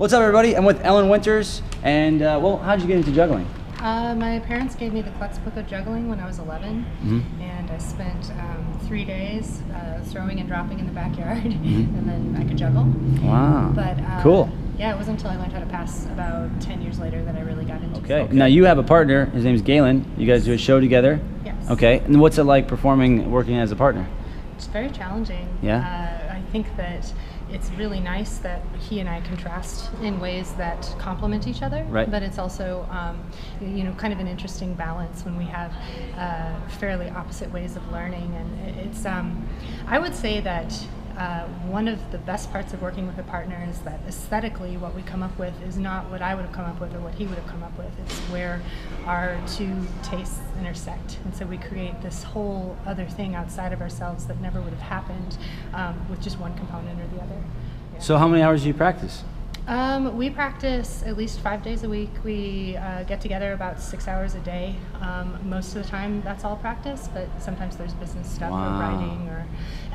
What's up, everybody? I'm with Ellen Winters, and well, how'd you get into juggling? My parents gave me the Klutz book of juggling when I was 11, and I spent 3 days throwing and dropping in the backyard, and then I could juggle. Wow. But cool. Yeah, it wasn't until I learned how to pass about 10 years later that I really got into it. Okay. Now you have a partner. His name's Galen. You guys do a show together. Yes. Okay. And what's it like working as a partner? It's very challenging. Yeah. I think that it's really nice that he and I contrast in ways that complement each other. Right. But it's also, kind of an interesting balance when we have fairly opposite ways of learning. And it's, I would say that one of the best parts of working with a partner is that aesthetically what we come up with is not what I would have come up with or what he would have come up with. It's where our two tastes intersect. And so we create this whole other thing outside of ourselves that never would have happened with just one component or the other. Yeah. So how many hours do you practice? We practice at least 5 days a week. We get together about 6 hours a day. Most of the time that's all practice, but sometimes there's business stuff or writing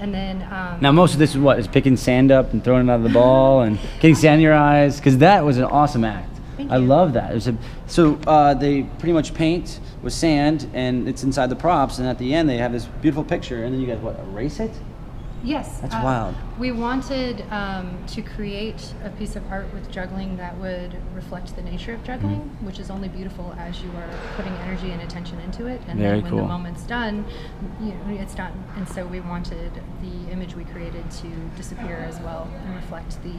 and then now most of this is what? Is picking sand up and throwing it out of the ball and getting sand in your eyes? Because that was an awesome act. Thank I you. love that. So they pretty much paint with sand and it's inside the props, and at the end they have this beautiful picture, and then you guys erase it? Yes. That's wild. We wanted to create a piece of art with juggling that would reflect the nature of juggling, which is only beautiful as you are putting energy and attention into it. And Very then when cool. the moment's done, it's done. And so we wanted the image we created to disappear as well and reflect the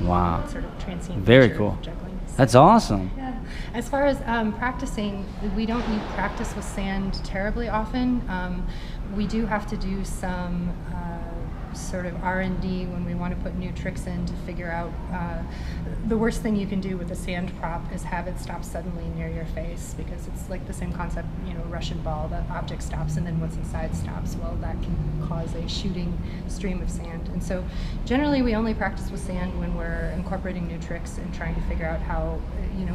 sort of transient Very nature cool. of juggling. So, That's awesome. yeah. As far as practicing, we don't need practice with sand terribly often. We do have to do some sort of R&D when we want to put new tricks in to figure out the worst thing you can do with a sand prop is have it stop suddenly near your face, because it's like the same concept, Russian ball, the object stops and then what's inside stops. Well, that can cause a shooting stream of sand. And so generally we only practice with sand when we're incorporating new tricks and trying to figure out how,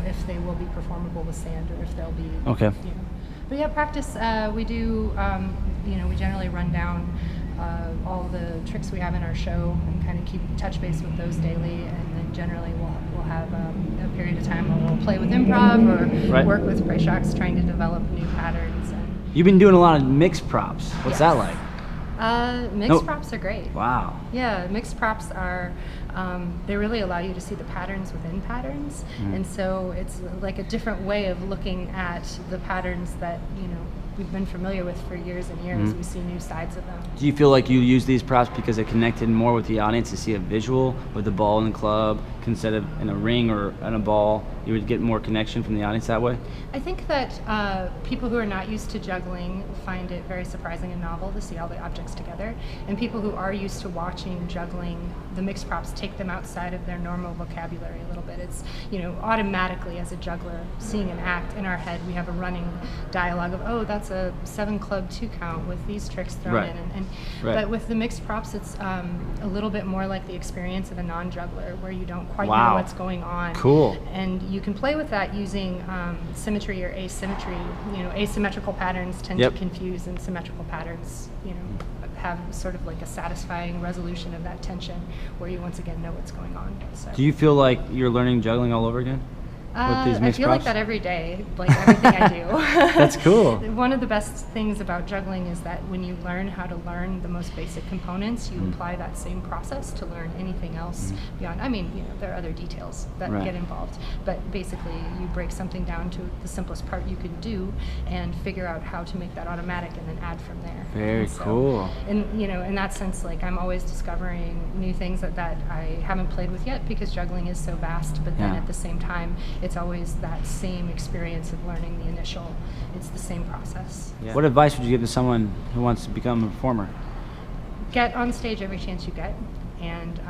if they will be performable with sand or if they'll be, But yeah, practice, we do, we generally run down all the tricks we have in our show and kind of keep touch base with those daily, and then generally we'll have a period of time where we'll play with improv or work with prey shocks trying to develop new patterns. And You've been doing a lot of mixed props. What's that like? Mixed props are great. Wow. Yeah, mixed props are, they really allow you to see the patterns within patterns. And so it's like a different way of looking at the patterns that, we've been familiar with for years and years. We see new sides of them. Do you feel like you use these props because it connected more with the audience to see a visual with the ball in the club instead of in a ring or in a ball? You would get more connection from the audience that way? I think that people who are not used to juggling find it very surprising and novel to see all the objects together. And people who are used to watching juggling, the mixed props take them outside of their normal vocabulary a little bit. It's, automatically as a juggler, seeing an act in our head, we have a running dialogue of, oh, that's a 7 club 2 count with these tricks thrown in. But with the mixed props, it's a little bit more like the experience of a non-juggler, where you don't quite know what's going on. Cool. And you can play with that using symmetry or asymmetry. Asymmetrical patterns tend to confuse, and symmetrical patterns, have sort of like a satisfying resolution of that tension, where you once again know what's going on. So. Do you feel like you're learning juggling all over again? I feel like that every day, like everything I do. That's cool. One of the best things about juggling is that when you learn how to learn the most basic components, you apply that same process to learn anything else beyond. I mean, there are other details that get involved, but basically you break something down to the simplest part you can do and figure out how to make that automatic and then add from there. Very cool. And in that sense, like I'm always discovering new things that I haven't played with yet, because juggling is so vast, but then at the same time, it's always that same experience of learning the initial. It's the same process. Yeah. What advice would you give to someone who wants to become a performer? Get on stage every chance you get, and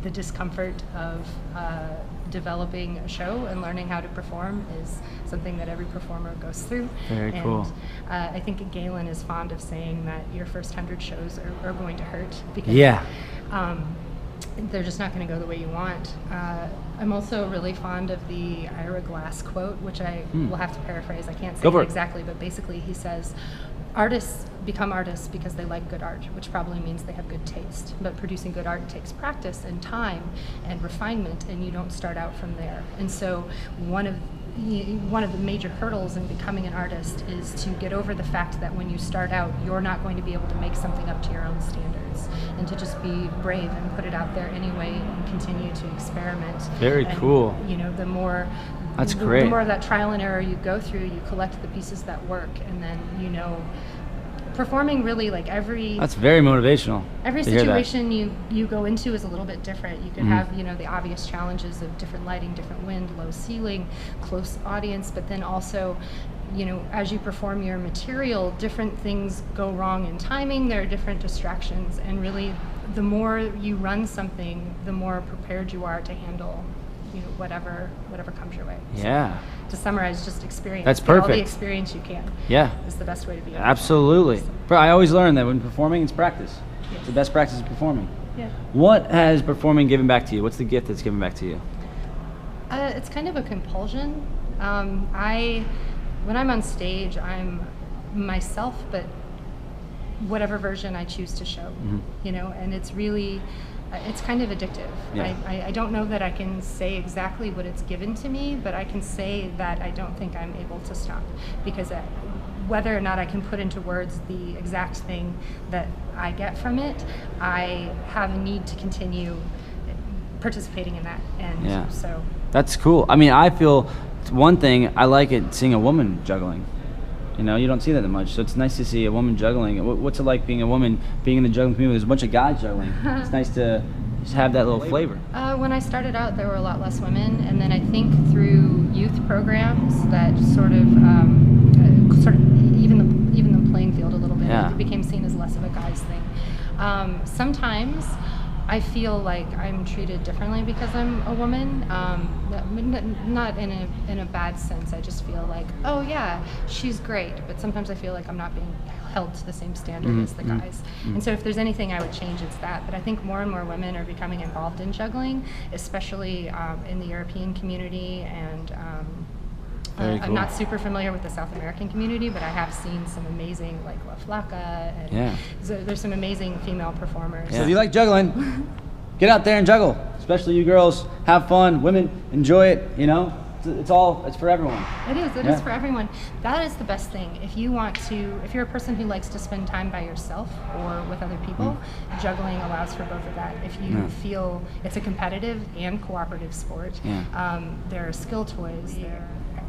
the discomfort of developing a show and learning how to perform is something that every performer goes through. Very cool. I think Galen is fond of saying that your first 100 shows are going to hurt, because they're just not going to go the way you want. I'm also really fond of the Ira Glass quote, which I will have to paraphrase. I can't say Go for it it. exactly, but basically he says, artists become artists because they like good art, which probably means they have good taste. But producing good art takes practice and time and refinement, and you don't start out from there. And so one of the major hurdles in becoming an artist is to get over the fact that when you start out, you're not going to be able to make something up to your own standards, and to just be brave and put it out there anyway and continue to experiment. Very cool. The more That's great. The more of that trial and error you go through, you collect the pieces that work, and then performing really like That's very motivational. Every to hear that. situation you go into is a little bit different. You could have the obvious challenges of different lighting, different wind, low ceiling, close audience, but then also as you perform your material, different things go wrong in timing. There are different distractions, and really the more you run something, the more prepared you are to handle whatever comes your way. Yeah. So, to summarize, just experience. That's Get all perfect. the experience you can. Yeah. Is the best way to be. Absolutely. But I always learn that when performing, it's practice. Yes. It's the best practice is performing. Yeah. What has performing given back to you? What's the gift that's given back to you? It's kind of a compulsion. When I'm on stage, I'm myself, but whatever version I choose to show. And it's really. It's kind of addictive. Yeah. I don't know that I can say exactly what it's given to me, but I can say that I don't think I'm able to stop, because whether or not I can put into words the exact thing that I get from it, I have a need to continue participating in that. And so that's cool. I mean, I feel one thing, I like it seeing a woman juggling. You don't see that much, so it's nice to see a woman juggling. What's it like being a woman, being in the juggling community? There's a bunch of guys juggling. It's nice to just have that little flavor. When I started out, there were a lot less women, and then I think through youth programs that sort of even the playing field a little bit. Yeah. It became seen as less of a guy's thing. Sometimes I feel like I'm treated differently because I'm a woman. Not in a bad sense. I just feel like, oh yeah, she's great. But sometimes I feel like I'm not being held to the same standard as the guys. And so if there's anything I would change, it's that. But I think more and more women are becoming involved in juggling, especially in the European community. And Very cool. I'm not super familiar with the South American community, but I have seen some amazing, like La Flaca, and there's some amazing female performers. So if you like juggling, get out there and juggle. Especially you girls, have fun. Women, enjoy it. It's for everyone. It is for everyone. That is the best thing. If you're a person who likes to spend time by yourself or with other people, juggling allows for both of that. If you feel it's a competitive and cooperative sport, there are skill toys.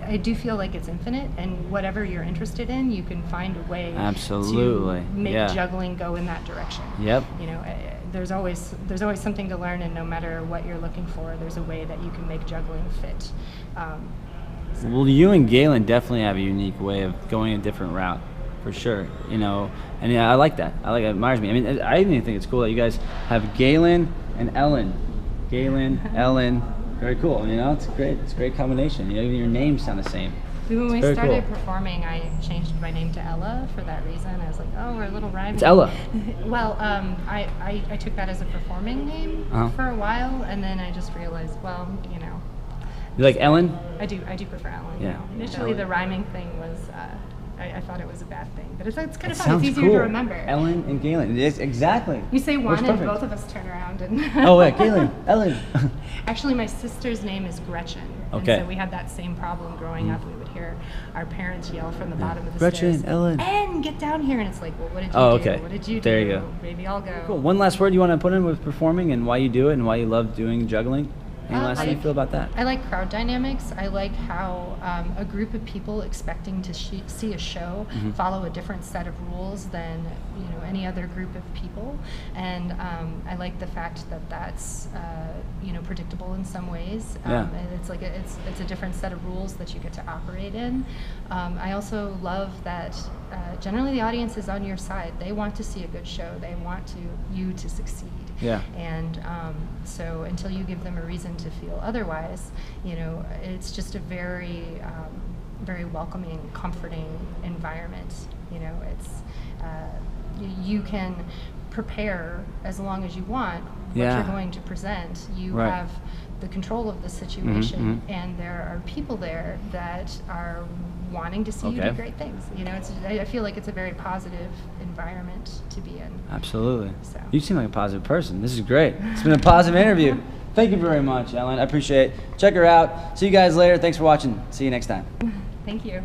I do feel like it's infinite, and whatever you're interested in, you can find a way Absolutely. to make juggling go in that direction. Yep. There's always something to learn, and no matter what you're looking for, there's a way that you can make juggling fit. Well, you and Galen definitely have a unique way of going a different route, for sure. And I like that. It admires me. I mean, I even think it's cool that you guys have Galen and Ellen. Galen, Ellen. Very cool. It's great. It's a great combination. Even your names sound the same. When we started performing, I changed my name to Ella for that reason. I was like, oh, we're a little rhyming. It's Ella. Well, I took that as a performing name for a while, and then I just realized, You like Ellen? I do prefer Ellen. Yeah. Initially, the rhyming thing was, I thought it was a bad thing, but it's kind of fun. Sounds It's easier cool. to remember. Ellen and Galen. Yes, exactly. You say one, Works and perfect. both of us turn around. And Oh, yeah, Galen, Ellen. Actually, my sister's name is Gretchen. Okay. And so we had that same problem growing up. We would hear our parents yell from the bottom of the Gretchen, stairs. Ellen. And get down here. And it's like, well, what did you do? Okay. What did you do? There you go. Maybe I'll go. Cool. One last word you want to put in with performing and why you do it and why you love doing juggling? How do you feel about that? I like crowd dynamics. I like how a group of people expecting to see a show follow a different set of rules than any other group of people, and I like the fact that that's predictable in some ways. And it's like it's a different set of rules that you get to operate in. I also love that generally the audience is on your side. They want to see a good show. They want you to succeed. Yeah. And so until you give them a reason to feel otherwise, it's just a very, very welcoming, comforting environment. It's you can prepare as long as you want what Yeah. you're going to present. You Right. have the control of the situation, and there are people there that are wanting to see you Okay. do great things. You know, I feel like it's a very positive environment to be in. Absolutely. So. You seem like a positive person. This is great. It's been a positive interview. Thank you very much, Ellen. I appreciate it. Check her out. See you guys later. Thanks for watching. See you next time. Thank you.